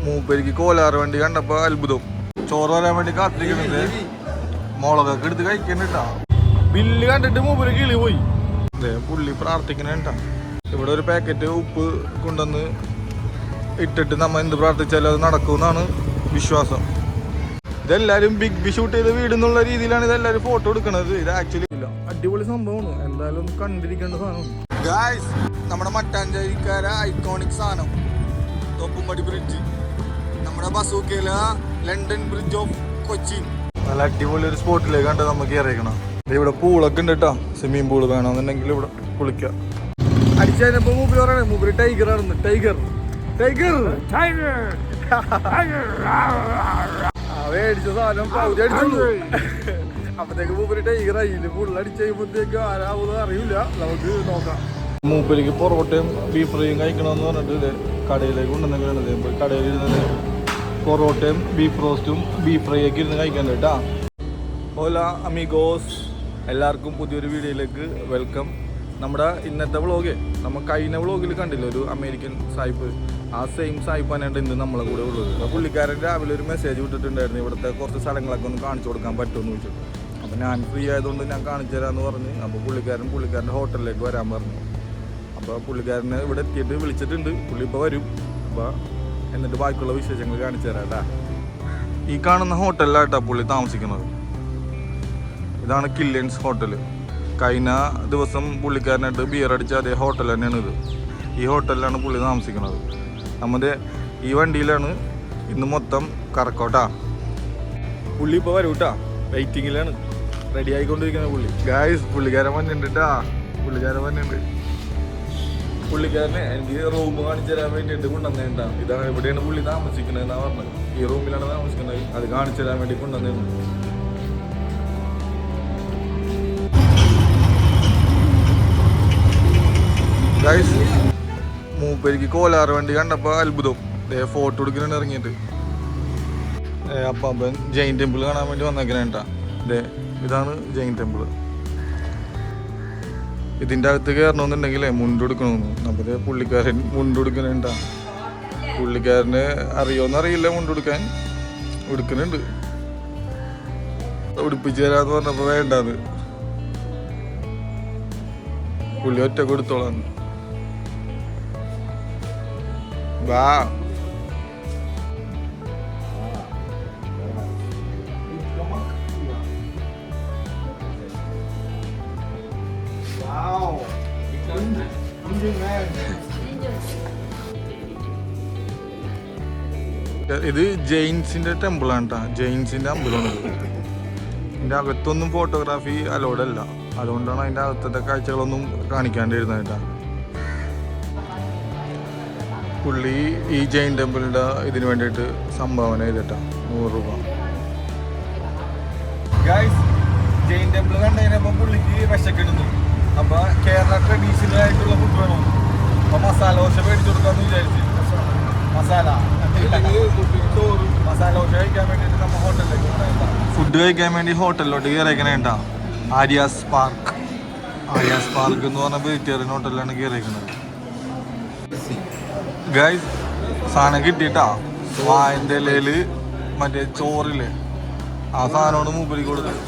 മൂപ്പരിക്ക് കോലാറ് വണ്ടി കണ്ടപ്പോ അത്ഭുതം. ചോറ് വരാൻ വേണ്ടി കാത്തിരിക്കുന്നുണ്ട്. മുളകൊക്കെ എടുത്ത് കഴിക്കണ്ടാ. ബില്ല് കണ്ടിട്ട് മൂപ്പര് കിളി പോയി. പുള്ളി പ്രാർത്ഥിക്കണേട്ടാ. ഇവിടെ ഒരു പാക്കറ്റ് ഉപ്പ് കൊണ്ടുവന്ന് ഇട്ടിട്ട് നമ്മ എന്ത് പ്രാർത്ഥിച്ചാലും അത് നടക്കുമെന്നാണ് വിശ്വാസം. ഇതെല്ലാരും ബിഗ് ബി ഷൂട്ട് ചെയ്ത വീട് എന്നുള്ള രീതിയിലാണ് ഇതെല്ലാരും ഫോട്ടോ എടുക്കണത്. ഇത് ആക്ച്വലി ഇല്ല, അടിപൊളി സംഭവമാണ്. എന്തായാലും കണ്ടിരിക്കേണ്ട സാധനം. ഗായ്സ്, നമ്മുടെ മട്ടാഞ്ചേരിക്കാര ഐക്കോണിക് സാധനം തോപ്പുംപടി ബ്രിഡ്ജ്, നമ്മുടെ ബസൂക്കയില ലണ്ടൻ ബ്രിഡ്ജ് ഓഫ് കൊച്ചി. നല്ല അടിപൊളി ഒരു സ്പോട്ടിലേക്ക് കണ്ട് നമുക്ക് ഇറങ്ങണം. ഇവിടെ പൂളൊക്കെ ഉണ്ട് കേട്ടോ. സ്വിമ്മിങ് പൂള് വേണമെന്നുണ്ടെങ്കിൽ ഇവിടെ കുളിക്കാം. അടിച്ചതിനപ്പോ മൂപ്പര് പറയണേ മൂപ്പര് ടൈഗർ ആണെന്ന്. ടൈഗർ ടൈഗർ ടൈഗർ മേടിച്ച സാധനം പൗതി അടിച്ചുള്ളൂ. അപ്പത്തേക്ക് മൂപ്പര് ടൈഗർ ആയില്ല. ഫുള്ളടിച്ച് കഴിയുമ്പോഴത്തേക്ക് ആരാവുന്നത് അറിയില്ല. നമുക്ക് നോക്കാം. മൂപ്പരിക്ക് പൊറോട്ടയും ബീഫ് ഫ്രൈയും കഴിക്കണമെന്ന് പറഞ്ഞിട്ട് കടയിലേക്ക് കൊണ്ടുവന്നിട്ട് കടയിൽ ഇരുന്നത് പൊറോട്ടയും ബീഫ് റോസ്റ്റും ബീഫ് ഫ്രൈ ഒക്കെ ഇരുന്ന് കഴിക്കാൻ കേട്ടാ. ഹോല അമിഗോസ്, എല്ലാവർക്കും പുതിയൊരു വീഡിയോയിലേക്ക് വെൽക്കം. നമ്മുടെ ഇന്നത്തെ വ്ളോഗ് നമ്മൾ കഴിഞ്ഞ വ്ളോഗിൽ കണ്ടില്ല, ഒരു അമേരിക്കൻ സായിപ്പ്. ആ സെയിം സായിപ്പ് തന്നെയാണ് ഇന്ന് നമ്മളെ കൂടെ ഉള്ളത്. അപ്പോൾ പുള്ളിക്കാരൻ രാവിലെ ഒരു മെസ്സേജ് വിട്ടിട്ടുണ്ടായിരുന്നു, ഇവിടുത്തെ കുറച്ച് സ്ഥലങ്ങളൊക്കെ ഒന്ന് കാണിച്ചു കൊടുക്കാൻ പറ്റുമെന്ന് ചോദിച്ചിട്ട്. അപ്പോൾ ഞാൻ ഫ്രീ ആയതുകൊണ്ട് ഞാൻ കാണിച്ചു തരാമെന്ന് പറഞ്ഞ്. അപ്പോൾ പുള്ളിക്കാരൻ്റെ ഹോട്ടലിലേക്ക് വരാൻ പറഞ്ഞു. അപ്പോൾ പുള്ളിക്കാരനെ ഇവിടെ എത്തിയിട്ട് വിളിച്ചിട്ടുണ്ട്. പുള്ളി ഇപ്പോൾ വരും. അപ്പോൾ എന്നിട്ട് ബാക്കിയുള്ള വിശേഷങ്ങൾ കാണിച്ചു തരാം കേട്ടാ. ഈ കാണുന്ന ഹോട്ടലിലാട്ടാ പുള്ളി താമസിക്കുന്നത്. ഇതാണ് കില്ലിയൻസ് ഹോട്ടൽ. കഴിഞ്ഞ ദിവസം പുള്ളിക്കാരനായിട്ട് ബിയർ അടിച്ച അതേ ഹോട്ടൽ തന്നെയാണ് ഇത്. ഈ ഹോട്ടലിലാണ് പുള്ളി താമസിക്കുന്നത്. നമ്മുടെ ഈ വണ്ടിയിലാണ് ഇന്ന് മൊത്തം കറക്കോട്ടാ. പുള്ളി ഇപ്പോൾ വരും കേട്ടാ. വെയിറ്റിങ്ങിലാണ്, റെഡി ആയിക്കൊണ്ടിരിക്കുന്ന പുള്ളി. ഗായ്സ്, പുള്ളിക്കാരൻ വന്നിട്ടുണ്ട് കേട്ടാ. പുള്ളിക്കാരനെ എനിക്ക് റൂം കാണിച്ചു തരാൻ വേണ്ടിയിട്ട് കൊണ്ടുവന്നേണ്ടാ. ഇതാണ് ഇവിടെയാണ് പുള്ളി താമസിക്കുന്നത് എന്നാ പറഞ്ഞത്. ഈ റൂമിലാണ് താമസിക്കുന്നത്. അത് കാണിച്ചു തരാൻ വേണ്ടി കൊണ്ടുവന്നേന്ന്. ഗൈസ്, മൂപ്പരിക്ക് കോലാറ് വണ്ടി കണ്ടപ്പോ അത്ഭുതം. ഫോട്ടോ എടുക്കാനാണ് ഇറങ്ങിയിട്ട്. അപ്പം ജെയിൻ ടെമ്പിൾ കാണാൻ വേണ്ടി വന്നേക്കണേട്ടാ. ഇതാണ് ജെയിൻ ടെമ്പിൾ. ഇതിൻ്റെ അകത്ത് കയറണമെന്നുണ്ടെങ്കിലേ മുണ്ടെടുക്കണമെന്ന്. അപ്പോൾ പുള്ളിക്കാരൻ മുണ്ടെടുക്കണേട്ടാ. പുള്ളിക്കാരന് അറിയോന്നറിയില്ല മുണ്ടെടുക്കാൻ. ഉടുക്കുന്നുണ്ട്. ഉടുപ്പിച്ചു തരാന്ന് പറഞ്ഞപ്പോൾ വേണ്ടാന്ന്. പുള്ളി ഒറ്റ കൊടുത്തോളാം. വാ, ഇത് ജെയിൻസിന്റെ ടെമ്പിളാണ് കേട്ടോ. ജെയിൻസിന്റെ അമ്പലമാണ്. ഇതിന്റെ അകത്തൊന്നും ഫോട്ടോഗ്രാഫി അലോഡല്ല. അതുകൊണ്ടാണ് അതിന്റെ അകത്തത്തെ കാഴ്ചകളൊന്നും കാണിക്കാണ്ടിരുന്നത് കേട്ടോ. പുള്ളി ഈ ജെയിൻ ടെമ്പിളിന്റെ ഇതിന് വേണ്ടിയിട്ട് സംഭാവന ചെയ്തിട്ടാ 100 രൂപ. ഗൈസ്, ജെയിൻ ടെമ്പിൾ കണ്ടതിനപ്പോൾ പുള്ളിക്ക് വിശക്കെടുത്തു. അപ്പൊ കേരള ട്രഡീഷണൽ ആയിട്ടുള്ള ഫുഡ് വേണം. അപ്പൊ മസാല ദോശ മേടിച്ചു കൊടുക്കാന്ന് വിചാരിച്ചു. മസാല ദോശ കഴിക്കാൻ വേണ്ടിയിട്ട് നമ്മൾ ഹോട്ടലിലേക്ക് ഫുഡ് കഴിക്കാൻ വേണ്ടി ഹോട്ടലിലോട്ട് കയറിയേക്കണേട്ടാ. ആര്യാസ് പാർക്ക് എന്ന് പറഞ്ഞ വെജിറ്റേറിയൻ ഹോട്ടലിലാണ് കയറിയേക്കുന്നത്. ഗൈസ്, സാധനം കിട്ടിയിട്ടാ. വായൻ്റെ ഇലയില് മറ്റേ ചോറില്ലേ, ആ സാധനമാണ് മൂപ്പരിക്ക് കൊടുത്തത്.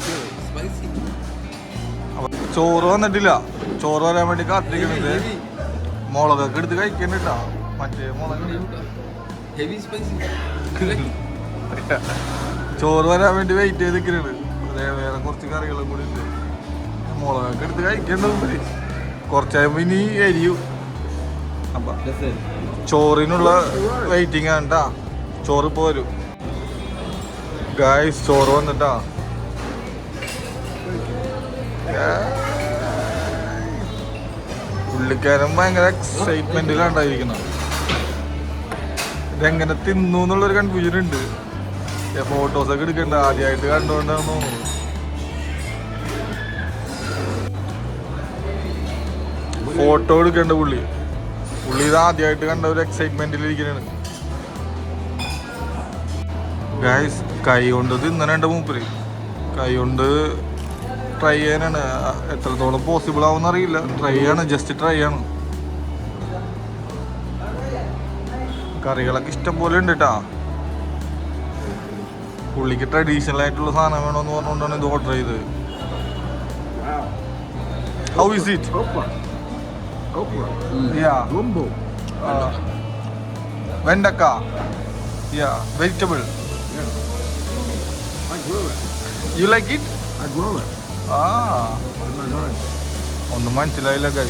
ചോറ് വന്നിട്ടില്ല. ചോറ് വരാൻ വേണ്ടി കാത്തിരിക്കുന്നത്. മുളകൊക്കെ എടുത്ത് കഴിക്കണ്ടിട്ടാ. മറ്റേ മുളക് ചോറ് വരാൻ വേണ്ടി വെയിറ്റ് ചെയ്ത് നിൽക്കുന്നുണ്ട്. വേറെ കുറച്ച് കറികളും കൂടി ഉണ്ട്. മുളകൊക്കെ എടുത്ത് കഴിക്കേണ്ടത്. കുറച്ചാകുമ്പോൾ ഇനി എരിയും. അപ്പൊ ചോറിനുള്ള വെയിറ്റിംഗ് ആണ് കേട്ടാ. ചോറ് ഇപ്പോൾ വരും. ഗായ്സ്, ചോറ് വന്നിട്ടാ. പുള്ളിക്കാരൻ ഭയങ്കര എക്സൈറ്റ്മെന്റിലാണ്ടായിരിക്കണം. ഇതെങ്ങനെ തിന്നു എന്നുള്ളൊരു കൺഫ്യൂഷൻ ഉണ്ട്. ഫോട്ടോസൊക്കെ എടുക്കണ്ട. ആദ്യമായിട്ട് കണ്ടുകൊണ്ടാണെന്ന് തോന്നുന്നു. ഫോട്ടോ എടുക്കേണ്ട പുള്ളി ഇത് ആദ്യമായിട്ട് കണ്ട ഒരു എക്സൈറ്റ്മെന്റിലിരിക്കണാണ്. ഗൈസ്, കൈ കൊണ്ട് തിന്നണുണ്ട് മൂപ്പര്. കൈ കൊണ്ട് ട്രൈ ചെയ്യാനാണ്. എത്രത്തോളം പോസിബിൾ ആവുമെന്ന് അറിയില്ല. ജസ്റ്റ് ട്രൈ ആണ്. കറികളൊക്കെ ഇഷ്ടം പോലെ ഉണ്ട് കേട്ടാ. പുള്ളിക്ക് ട്രഡീഷണൽ ആയിട്ടുള്ള സാധനം വേണമെന്ന് പറഞ്ഞുകൊണ്ടാണ് ഇത് ഓർഡർ ചെയ്തത്. How is it? Okra. Yeah. Gumbo. Vendaka. Yeah. Vegetable. Yeah. I grow it. You like it? I grow it. In my garden. ഒന്നും മനസ്സിലായില്ല കൈ.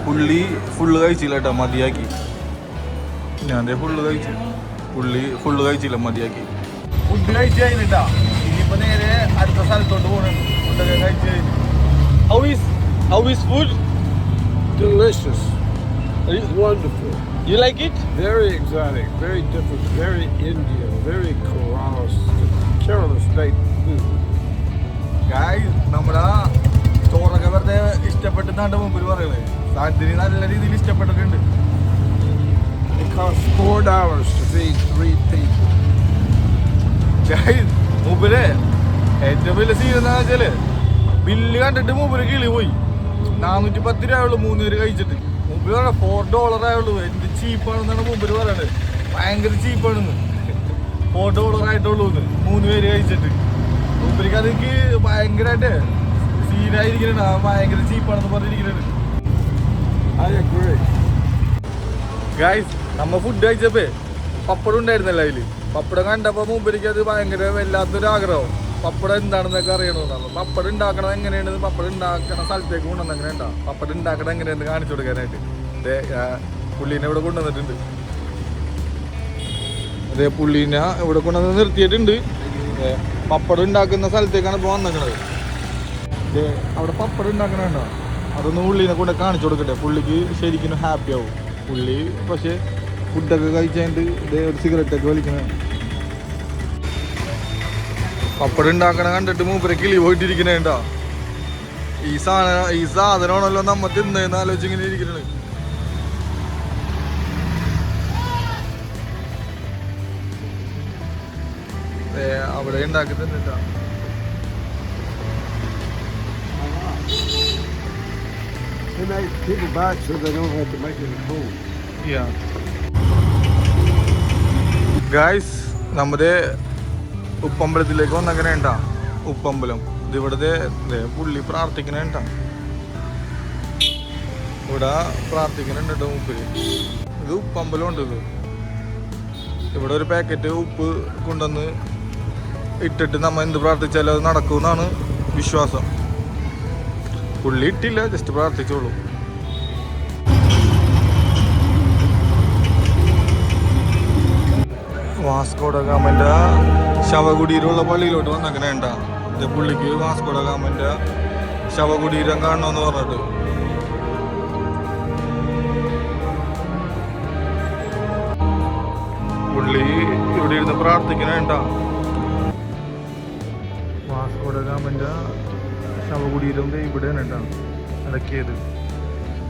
പുള്ളി ഫുള്ള് കഴിച്ചില്ല കേട്ടോ, മതിയാക്കി. ഞാൻ ഫുള്ള് കഴിച്ചു. പുള്ളി ഫുള്ള് കഴിച്ചില്ല, മതിയാക്കി. ഫുഡ് കഴിച്ചു കഴിഞ്ഞിട്ടാ ഇനിയിപ്പോ നേരെ അടുത്ത സ്ഥലത്തോട്ട് പോകണം. ഫുഡൊക്കെ കഴിച്ചു കഴിഞ്ഞു. How is food? Delicious. Wonderful. You like it? Very exotic. Very different. Very Indian. Very Kerala state food. Guys, നമ്മുടെ ചോറൊക്കെ വെറുതെ ഇഷ്ടപ്പെട്ടെന്നാണ്ട് മുമ്പിൽ പറയുന്നത്. സാധ്യത നല്ല രീതിയിൽ ഇഷ്ടപ്പെട്ടിട്ടുണ്ട്. It costs $4 to feed 3 people. Guys, മുമ്പില് ഏറ്റവും വലിയ സീൻ എന്താ വെച്ചാല് ബില്ല് കണ്ടിട്ട് മുമ്പില് കിളി പോയി. 410 രൂപയുള്ളൂ 3 പേര് കഴിച്ചിട്ട്. മുമ്പിൽ പറയാം $4 ആയുള്ളൂ. എന്ത് ചീപ്പാണെന്നാണ് മുമ്പിൽ പറയണത്. ഭയങ്കര ചീപ്പാണെന്ന്. $4 ആയിട്ടുള്ളൂ 3 പേര് കഴിച്ചിട്ട്. മുമ്പിലേക്ക് അതെനിക്ക് ഭയങ്കരമായിട്ട് സീനായിരിക്കണ, ഭയങ്കര ചീപ്പാണെന്ന് പറഞ്ഞിരിക്കുന്നത്. I agree. ഗായ്സ്, നമ്മ ഫുഡ് കഴിച്ചപ്പോ പപ്പടം ഉണ്ടായിരുന്നല്ലോ അതില്. പപ്പടം കണ്ടപ്പോ മുമ്പിലേക്ക് അത് ഭയങ്കര വല്ലാത്തൊരു ആഗ്രഹം. പപ്പടം എന്താണെന്നൊക്കെ അറിയണമെന്നാണ്. പപ്പടം ഉണ്ടാക്കണത് എങ്ങനെയാണ്, പപ്പടം ഉണ്ടാക്കണ സ്ഥലത്തേക്ക് കൊണ്ടുവന്ന് എങ്ങനെ ഉണ്ടാവും, പപ്പടം ഉണ്ടാക്കണത് എങ്ങനെയാണെന്ന് കാണിച്ചു കൊടുക്കാനായിട്ട് പുള്ളീനെ ഇവിടെ കൊണ്ടുവന്നിട്ടുണ്ട്. അതെ, പുള്ളീനെ ഇവിടെ കൊണ്ടുവന്ന് നിർത്തിയിട്ടുണ്ട്. പപ്പടം ഉണ്ടാക്കുന്ന സ്ഥലത്തേക്കാണ് ഇപ്പോൾ വന്നിരിക്കണത്. അവിടെ പപ്പടം ഉണ്ടാക്കണുണ്ടോ, അതൊന്ന് പുള്ളീനെ കൊണ്ട് കാണിച്ചു കൊടുക്കട്ടെ. പുള്ളിക്ക് ശരിക്കും ഹാപ്പി ആവും. പുള്ളി പക്ഷേ ഫുഡൊക്കെ കഴിച്ചാണ്ട് ഇതേ ഒരു സിഗരറ്റൊക്കെ വലിക്കണ. പപ്പടം ഉണ്ടാക്കണ കണ്ടിട്ട് മൂപ്പരെ കിളി പോയിട്ടിരിക്കണേണ്ടോ. ഈ സാധനമാണല്ലോ നമ്മ തിന്നേന്ന് ആലോചിച്ച് ഇങ്ങനെ ഇരിക്കണേ. അവിടെ ഉണ്ടാക്കി തന്നിട്ടാ. They make people back so they don't have to make it at home. Yeah. Guys, നമ്മുടെ ഉപ്പമ്പലത്തിലേക്ക് വന്നങ്ങനെ ഉണ്ടാ. ഉപ്പമ്പലം ഇത് ഇവിടുത്തെ പുള്ളി പ്രാർത്ഥിക്കണേണ്ട. ഇവിടെ പ്രാർത്ഥിക്കണുണ്ട് കേട്ടോ മുമ്പിൽ. ഇത് ഉപ്പമ്പലം ഉണ്ട്. ഇത് ഇവിടെ ഒരു പാക്കറ്റ് ഉപ്പ് കൊണ്ടുവന്ന് ഇട്ടിട്ട് നമ്മൾ എന്ത് പ്രാർത്ഥിച്ചാലും അത് നടക്കുമെന്നാണ് വിശ്വാസം. പുള്ളി ഇട്ടില്ല, ജസ്റ്റ് പ്രാർത്ഥിച്ചോളൂ. വാസ്കോ ഡ ഗാമന്റെ ശവകുടീരമുള്ള പള്ളിയിലോട്ട് വന്നങ്ങനെ ഉണ്ടാ. ഇത് പുള്ളിക്ക് വാസ്കോ ഡ ഗാമന്റെ ശവകുടീരം കാണണമെന്ന് പറഞ്ഞിട്ട്. പുള്ളി ഇവിടെ ഇരുന്ന് പ്രാർത്ഥിക്കണേണ്ട. വാസ്കോ ഡ ഗാമന്റെ ശവകുടീരം ഇവിടെയാണ് കേട്ടോ അടക്കിയത്.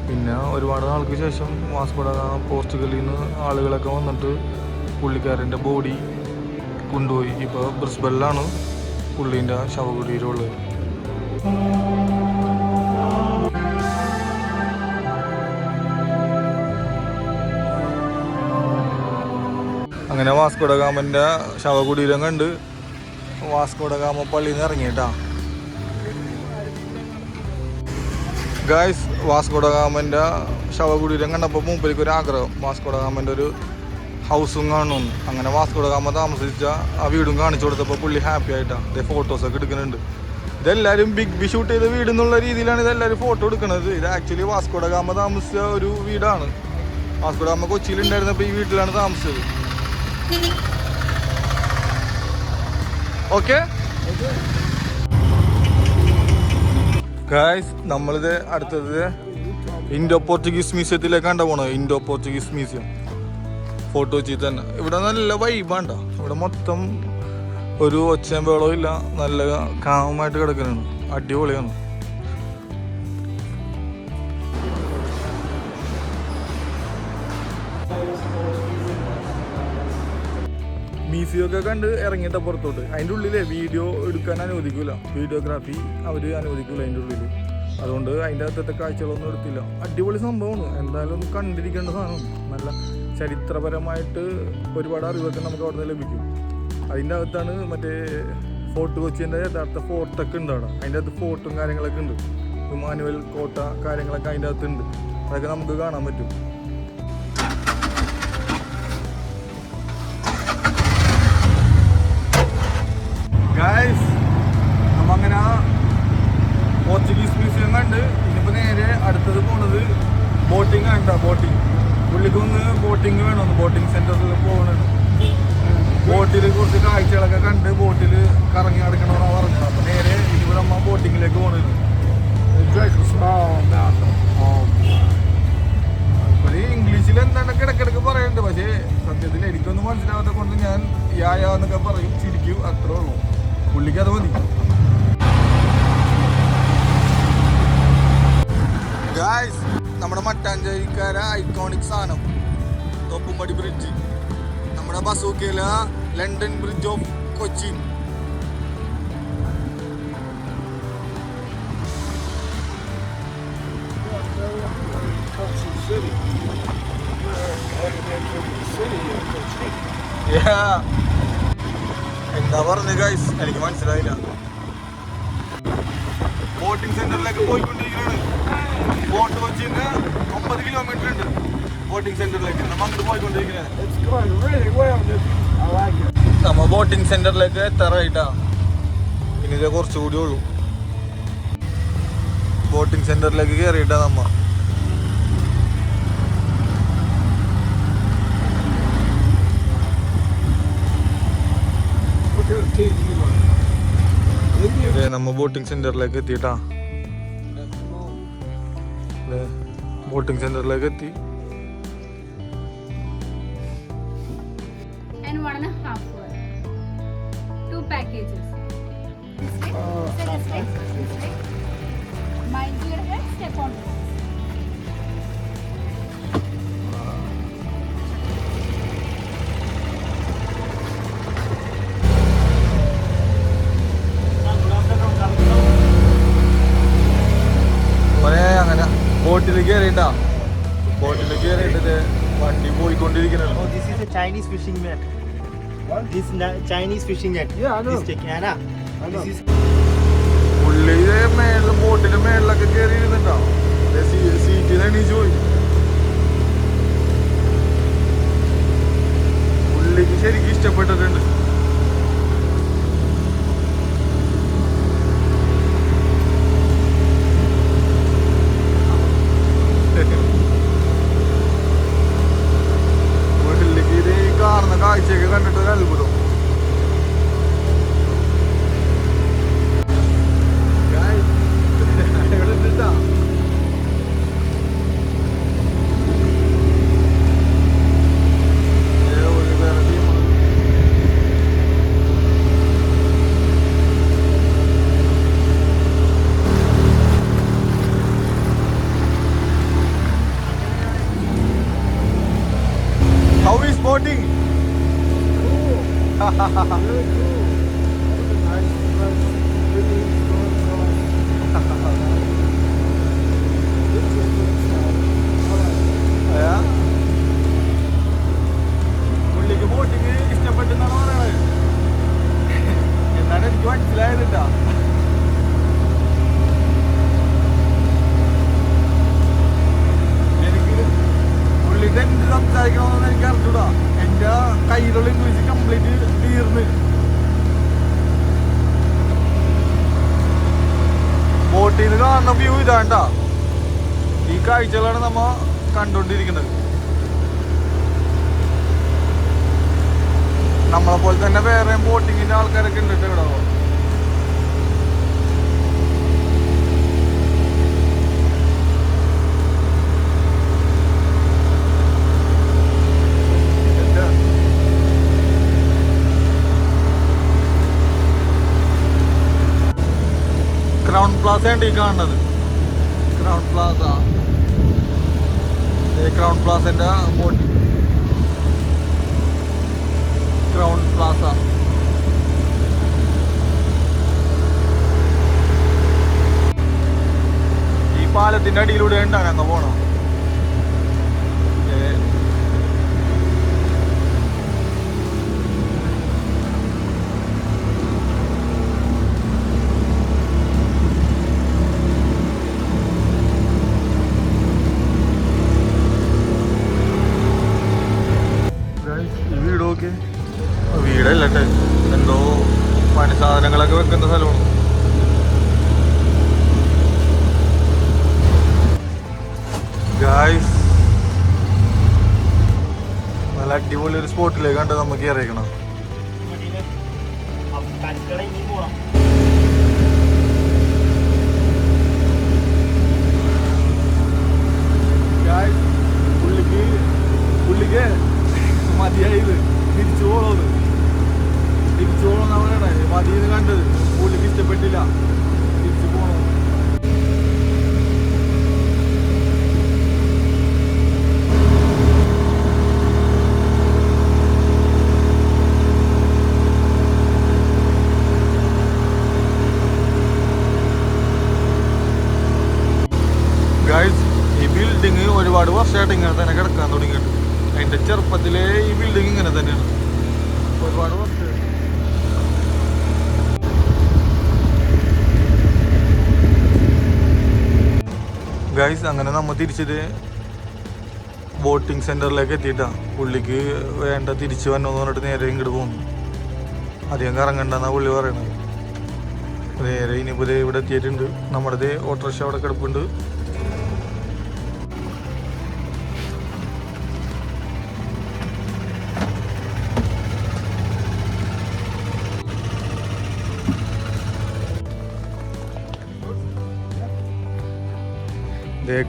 പിന്നെ ഒരുപാട് നാൾക്ക് ശേഷം വാസ്കോ ഡ ഗാമ പോർച്ചുഗലിൽ നിന്ന് ആളുകളൊക്കെ വന്നിട്ട് പുള്ളിക്കാരൻ്റെ ബോഡി കൊണ്ടുപോയി. ഇപ്പോൾ ബ്രിസ്ബനിലാണ് പുള്ളീൻ്റെ ശവകുടീരം ഉള്ളത്. അങ്ങനെ വാസ്കോ ഡ ഗാമൻ്റെ ശവകുടീരം കണ്ട് വാസ്കോ ഡ ഗാമ പള്ളിയിൽ നിന്ന് ഇറങ്ങിയിട്ടാ. ഗായ്സ്, വാസ്കോ ഡ ഗാമൻ്റെ ശവകുടീരം കണ്ടപ്പോൾ മൂപ്പർക്ക് ഒരു ആഗ്രഹം വാസ്കോ ഡ ഗാമൻ്റെ ഒരു ഹൗസും കാണുന്നു. അങ്ങനെ വാസ്കോ ഡ ഗാമ താമസിച്ച ആ വീടും കാണിച്ചു കൊടുത്തപ്പോൾ പുള്ളി ഹാപ്പി ആയിട്ടാണ്. ഫോട്ടോസൊക്കെ എടുക്കുന്നുണ്ട്. ഇതെല്ലാവരും ബിഗ് ബി ഷൂട്ട് ചെയ്ത വീട് എന്നുള്ള രീതിയിലാണ് ഇതെല്ലാവരും ഫോട്ടോ എടുക്കുന്നത്. ഇത് ആക്ച്വലി വാസ്കോ ഡ ഗാമ താമസിച്ച ഒരു വീടാണ്. വാസ്കോ ഡ ഗാമ കൊച്ചിയിലുണ്ടായിരുന്നപ്പോൾ ഈ വീട്ടിലാണ് താമസിച്ചത്. ഓക്കെ ഗായ്സ്, നമ്മളിത് അടുത്തത് ഇൻഡോ പോർച്ചുഗീസ് മ്യൂസിയത്തിലേക്കാണ്ട പോണത്. ഇൻഡോ പോർച്ചുഗീസ് മ്യൂസിയം ഫോർട്ട് കൊച്ചിയിൽ തന്നെ. ഇവിടെ നല്ല വൈബാണ്ട. ഇവിടെ മൊത്തം ഒരു ഒച്ചയും ബഹളവും ഇല്ല. നല്ല കാമായിട്ട് കിടക്കുന്നതാണ്. അടിപൊളിയാണ്. മ്യൂസിയമൊക്കെ കണ്ട് ഇറങ്ങിയിട്ട പുറത്തോട്ട്. അതിൻ്റെ ഉള്ളിൽ വീഡിയോ എടുക്കാൻ അനുവദിക്കൂല. വീഡിയോഗ്രാഫി അവർ അനുവദിക്കൂല അതിൻ്റെ ഉള്ളിൽ. അതുകൊണ്ട് അതിൻ്റെ അകത്തത്തെ കാഴ്ചകളൊന്നും എടുത്തില്ല. അടിപൊളി സംഭവമാണ്, എന്തായാലും ഒന്ന് കണ്ടിരിക്കേണ്ട സാധനം. നല്ല ചരിത്രപരമായിട്ട് ഒരുപാട് അറിവൊക്കെ നമുക്ക് അവിടെ നിന്ന് ലഭിക്കും. അതിൻ്റെ അകത്താണ് മറ്റേ ഫോർട്ട് കൊച്ചിൻ്റെ യഥാർത്ഥ ഫോർട്ടൊക്കെ ഉണ്ട് അവിടെ. അതിൻ്റെ അകത്ത് ഫോർട്ടും കാര്യങ്ങളൊക്കെ ഉണ്ട്, ഇമാനുവൽ കോട്ട കാര്യങ്ങളൊക്കെ അതിൻ്റെ അകത്തുണ്ട്. അതൊക്കെ നമുക്ക് കാണാൻ പറ്റും. ഗൈസ്, അപ്പം അങ്ങനെ പോർച്ചുഗീസ് മ്യൂസിയം കണ്ട് ഇനിയിപ്പോൾ നേരെ അടുത്തത് പോണത് ബോട്ടിംഗ് ആണ്. ബോട്ടിങ് പുള്ളിക്കൊന്ന് ബോട്ടിങ് വേണമെന്ന്, ബോട്ടിംഗ് സെൻറ്ററിൽ പോകണുണ്ട്. ബോട്ടിൽ കുറച്ച് കാഴ്ചകളൊക്കെ കണ്ട് ബോട്ടിൽ കറങ്ങി നടക്കണമെന്നാണ് പറഞ്ഞത്. അപ്പോൾ നേരെ ഇനിയിപ്പോൾ നമ്മൾ ബോട്ടിങ്ങിലേക്ക് പോകണത്. ഒരു ഇംഗ്ലീഷിൽ എന്താണ്ടൊക്കെ ഇടയ്ക്കിടയ്ക്ക് പറയുന്നുണ്ട്, പക്ഷേ സത്യത്തിൽ എനിക്കൊന്നും മനസ്സിലാവാത്ത കൊണ്ട് ഞാൻ യാ എന്നൊക്കെ പറയും, ചിരിക്കും, അത്രേ ഉള്ളൂ. പുള്ളിക്ക് അത് മതി. ഗായ്സ്, നമ്മുടെ മട്ടാഞ്ചേരിക്കാര ഐക്കോണിക് സാധനം തോപ്പുംപടി ബ്രിഡ്ജ്, നമ്മുടെ ബസൂക്കയില ലണ്ടൻ ബ്രിഡ്ജ് ഓഫ് കൊച്ചി. എന്താ പറഞ്ഞു ഗൈസ്, എനിക്ക് മനസ്സിലായില്ല. ബോട്ടിംഗ് സെന്ററിലേക്ക് പോയിക്കൊണ്ടിരിക്കുകയാണ്. ബോട്ട് കൊച്ചിന്ന് 50 കിലോമീറ്റർ ഉണ്ട് ബോട്ടിംഗ് സെന്ററിലേക്ക്. നമ്മൾ അങ്ങോട്ട് പോയിക്കൊണ്ടിരിക്കുന്നത്. നമ്മ ബോട്ടിംഗ് സെന്ററിലേക്ക് എത്താറായിട്ടാ. ഇനി ഇത് കുറച്ചുകൂടി ഉള്ളൂ. ബോട്ടിംഗ് സെന്ററിലേക്ക് കയറിയിട്ടാ നമ്മ. നമ്മ ബോട്ടിംഗ് സെന്ററിലേക്ക് എത്തിയിട്ടാ. ബോട്ടിംഗ് സെന്ററിലേക്ക് എത്തി. And 1.5 hour. 2 packages. Mind your head, step on. അങ്ങനെ ബോട്ടിൽ കയറിയിട്ടാ. ബോട്ടിൽ കയറിയിട്ട് വണ്ടി പോയിക്കൊണ്ടിരിക്കുന്നത്. Oh, this is a Chinese fishing net. What? This Chinese fishing net. Yeah, I know. This take Anna. I know. This is പുള്ളിയുടെ മേളിൽ ബോട്ടിന്റെ മേളിലൊക്കെ കയറി ഇരുന്നിട്ടാ. സീറ്റിൽ എണീച്ച് പോയി. പുള്ളിക്ക് ശരിക്കും ഇഷ്ടപ്പെട്ടിട്ടുണ്ട്. പുള്ളിക്ക് ഇത് ഈ കാണുന്ന കാഴ്ചയൊക്കെ കണ്ടിട്ട് ഒരു അത്ഭുതം. How is boating? Cool. Really cool. Nice, really പുള്ളിക്ക് ബോട്ടിങ് ഇഷ്ടപ്പെട്ടെന്നാണ് പറയണത്. എന്നാണ് എനിക്ക് മനസ്സിലായതിട്ടാ. എനിക്ക് പുള്ളിന്റെ എന്ത് സംസാരിക്കണമെന്ന് എനിക്ക് അറിഞ്ഞൂടാ. എൻ്റെ കയ്യിലുള്ള ഇംഗ്ലീഷ് കംപ്ലീറ്റ് തീർന്ന്. ബോട്ടിൽ നിന്ന് കാണുന്ന വ്യൂ ഇതാണ്ടാ. ഈ കാഴ്ചകളാണ് നമ്മ കണ്ടോണ്ടിരിക്കുന്നത്. നമ്മളെ പോലെ തന്നെ വേറെ ബോട്ടിങ്ങിന്റെ ആൾക്കാരൊക്കെ ഉണ്ട് ഇവിടെ. ക്രൗൺ പ്ലാസ ഉണ്ട് ഈ കാണുന്നത്. ക്രൗൺ പ്ലാസ, ക്രൗൺ പ്ലാസന്റെ ബോട്ടിംഗ്. ക്രൗൺ പ്ലാസ ഇതിന്റെ അടിയിലൂടെ ഉണ്ടാണ് അങ്ങ് പോണം. ഈ വീടൊക്കെ വീടല്ലേ, എന്തോ പണി സാധനങ്ങളൊക്കെ വെക്കുന്ന സ്ഥലമാണ്. ഗായ്സ് നല്ല അടിപൊളി ഒരു സ്പോട്ടിലേക്ക് കണ്ട് നമുക്ക് കയറിയേക്കണം. പുള്ളിക്ക് മതിയായത് തിരിച്ചു പോകണമെന്ന് പറയണേ. മതിയെന്ന് കണ്ടത് പുള്ളിക്ക് ഇഷ്ടപ്പെട്ടില്ല, തിരിച്ചു പോകണം. ഈ ബിൽഡിങ് ഒരുപാട് വർഷമായിട്ട് ഇങ്ങനെ തന്നെ കിടക്കാൻ തുടങ്ങിയിട്ട്. അതിന്റെ ചെറുപ്പത്തിലെ ഈ ബിൽഡിങ് ഇങ്ങനെ തന്നെയാണ്, ഒരുപാട് വർഷം. ഗൈസ് അങ്ങനെ നമ്മൾ തിരിച്ചത് ബോട്ടിംഗ് സെന്ററിലേക്ക് എത്തിയിട്ടാ. പുള്ളിക്ക് വേണ്ട തിരിച്ചു വന്നോന്ന് പറഞ്ഞിട്ട് നേരെ ഇങ്ങോട്ട് പോകുന്നു. അധികം കറങ്ങണ്ടെന്നാ പുള്ളി പറയണത്. നേരെ ഇനിയിപ്പോൾ ഇവിടെ എത്തിയിട്ടുണ്ട്. നമ്മുടെ ഓട്ടോറിക്ഷ അവിടെ കിടപ്പുണ്ട്.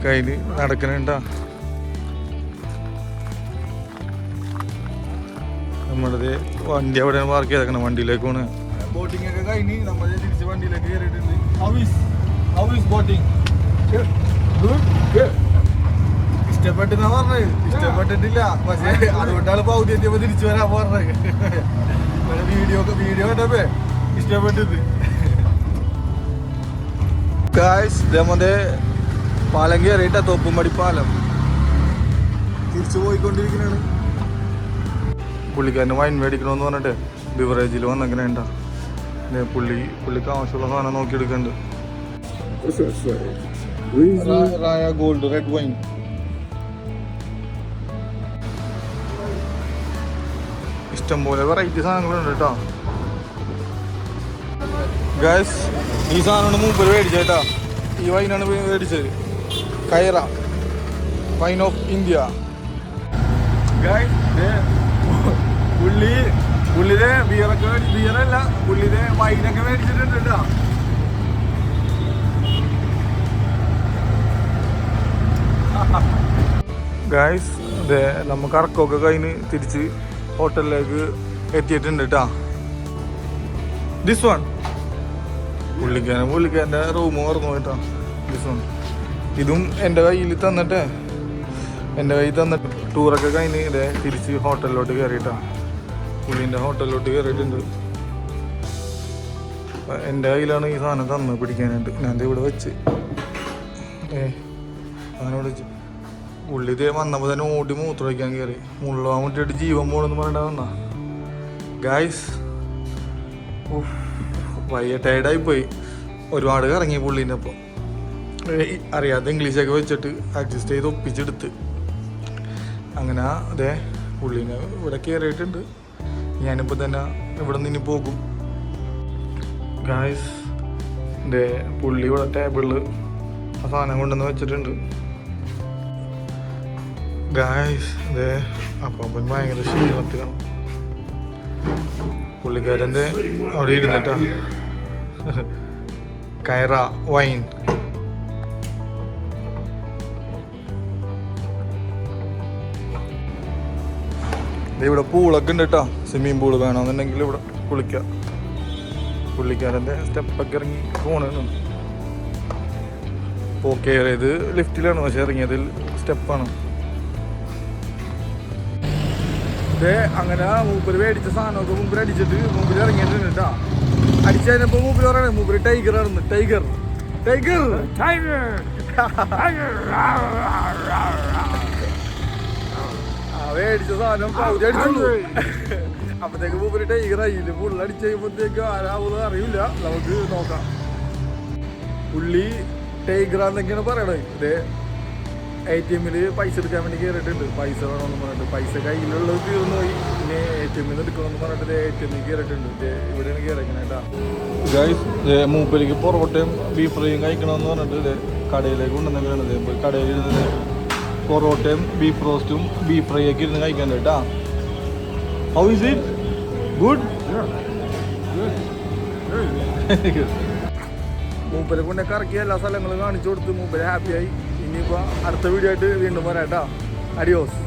കയ്യിൽ നടക്കണുണ്ടാ. നമ്മളത് വണ്ടി അവിടെ പാർക്ക് ചെയ്തേക്കണം, വണ്ടിയിലേക്ക് പോണ്. ബോട്ടിംഗ് ഒക്കെ കഴിഞ്ഞ് നമ്മൾ തിരിച്ച് വണ്ടിയിലേക്ക് കയറിയിട്ടുണ്ട്. ഇഷ്ടപ്പെട്ടെന്നാ പറഞ്ഞത്, ഇഷ്ടപ്പെട്ടിട്ടില്ല. പക്ഷേ അതുകൊണ്ടാണ് പൗതി എത്തിയപ്പോ തിരിച്ചു വരാൻ പറഞ്ഞത്. വീഡിയോ കണ്ടപ്പോ ഇഷ്ടപ്പെട്ടത്. പാലം കയറിയിട്ടാ, തോപ്പുംപടി പാലം തിരിച്ചു പോയിക്കൊണ്ടിരിക്കുന്നതാണ്. പുള്ളിക്കാരന് വൈൻ മേടിക്കണമെന്ന് പറഞ്ഞിട്ട് ബിവറേജിൽ വന്നെങ്ങനെ ഉണ്ടാ. പുള്ളിക്ക് ആവശ്യമുള്ള സാധനം നോക്കിയെടുക്കുന്നുണ്ട്. Gold red wine. ഇഷ്ടംപോലെ വെറൈറ്റി സാധനങ്ങളുണ്ട് കേട്ടോ. ഗൈസ് ഈ സാധനമാണ് മൂപ്പര് മേടിച്ചേട്ടാ. ഈ വൈനാണ് മേടിച്ചത്. കൈറ വൈൻ ഓഫ് ഇന്ത്യ. പുള്ളിയുടെ ബിയറല്ല, പുള്ളിയുടെ വൈനൊക്കെ മേടിച്ചിട്ടുണ്ട് കേട്ടോ. ഗൈസ് നമുക്ക് കറക്കമൊക്കെ കഴിഞ്ഞ് തിരിച്ച് ഹോട്ടലിലേക്ക് എത്തിയിട്ടുണ്ട് കേട്ടോ. ദിസ് വൺ പുള്ളിക്കാരൻ്റെ റൂം ഓർമ്മ കേട്ടോ. ദിസ് വൺ ഇതും എൻ്റെ കയ്യിൽ തന്നിട്ട് ടൂറൊക്കെ കഴിഞ്ഞ് ഇതേ തിരിച്ച് ഹോട്ടലിലോട്ട് കയറിയിട്ടാ. പുള്ളീൻ്റെ ഹോട്ടലിലോട്ട് കയറിയിട്ടുണ്ട്. എൻ്റെ കയ്യിലാണ് ഈ സാധനം തന്നത് പിടിക്കാനായിട്ട്. ഞാൻ ഇവിടെ വെച്ച് സാധനം വെച്ച് പുള്ളി ഇതേ വന്നപ്പോൾ തന്നെ ഓടി മൂത്ര വയ്ക്കാൻ കയറി. മുള്ളാൻ വേണ്ടിയിട്ട് ജീവൻ പോണെന്ന് പറയണ്ട വന്നാ. ഗായ്സ് വയ്യ ടയർഡായിപ്പോയി. ഒരുപാട് കറങ്ങി പുള്ളീൻ്റെ ഒപ്പം. അറിയാത്ത ഇംഗ്ലീഷൊക്കെ വെച്ചിട്ട് അഡ്ജസ്റ്റ് ചെയ്ത് ഒപ്പിച്ചെടുത്ത് അങ്ങനെ അതെ പുള്ളീനെ ഇവിടെ കയറിയിട്ടുണ്ട്. ഞാനിപ്പോൾ തന്നെ ഇവിടെ നിന്ന് ഇനി പോകും. ഗായ്സ് പുള്ളി ഇവിടെ ടേബിളിൽ ആ സാധനം കൊണ്ടുവന്ന് വെച്ചിട്ടുണ്ട്. ഗായ്സ് അപ്പം ഭയങ്കര ക്ഷീണത്തിലാണ്. പുള്ളിക്കാരൻ്റെ അവിടെ ഇരുന്നിട്ടാ. കൈറ വൈൻ. ഇവിടെ പൂളൊക്കെ ഉണ്ട് കേട്ടോ. സ്വിമ്മിങ് പൂള് വേണമെന്നുണ്ടെങ്കിൽ ഇവിടെ കുളിക്കാം. പുള്ളിക്കാരൻ്റെ സ്റ്റെപ്പൊക്കെ ഇറങ്ങി പോണാണ്. കയറിയത് ലിഫ്റ്റിലാണ്, പക്ഷെ ഇറങ്ങിയതിൽ സ്റ്റെപ്പാണ്. അങ്ങനെ മൂപ്പര് മേടിച്ച സാധനമൊക്കെ മൂപ്പര് അടിച്ചിട്ട് മൂപ്പര് ഇറങ്ങിയിട്ടുണ്ട് കേട്ടോ. അടിച്ചു കഴിഞ്ഞപ്പോൾ മൂപ്പര് പറയണേ മൂപ്പര് ടൈഗർ ആയിരുന്നു. ടൈഗർ മേടിച്ച സാധനം പകുതി അടിച്ചുള്ളൂ. അപ്പത്തേക്ക് മൂപ്പര് ടൈഗർ ആയില്ല. ഫുള്ളടിച്ച് കഴിയുമ്പോഴത്തേക്ക് ആരാവുന്നത് അറിയില്ല. നമുക്ക് നോക്കാം. പുള്ളി ടൈഗറാന്നൊക്കെയാണ് പറയണത്. ഇത് ATM-ൽ പൈസ എടുക്കാൻ വേണ്ടി കയറിയിട്ടുണ്ട്. പൈസ വേണമെന്ന് പറഞ്ഞിട്ട് പൈസ കയ്യിലുള്ളത് തീർന്നു പോയി. പിന്നെ ATM-ൽ എടുക്കണമെന്ന് പറഞ്ഞിട്ട് ATM-ൽ കയറിയിട്ടുണ്ട്. ഇവിടെയാണ് കയറിക്കുന്നത് കേട്ടോ. ഗൈസ് മൂപ്പരിക്ക് പൊറോട്ടയും ബീഫ് ഫ്രൈയും കഴിക്കണമെന്ന് പറഞ്ഞിട്ട് കടയിലേക്ക് കൊണ്ടുവന്നിട്ട് കടയിൽ ഇരുന്ന് പൊറോട്ടയും ബീഫ് റോസ്റ്റും ബീഫ് ഫ്രൈ ഒക്കെ ഇരുന്ന് കഴിക്കാൻ കേട്ടാ. How is it? ഗുഡ്. മൂപ്പരെ കൊണ്ടേ കറക്കിയ എല്ലാ സ്ഥലങ്ങളും കാണിച്ചു കൊടുത്ത് മൂപ്പര് ഹാപ്പിയായി. ഇനിയിപ്പോൾ അടുത്ത വീഡിയോ ആയിട്ട് വീണ്ടും വരാം കേട്ടോ. അഡിയോസ്.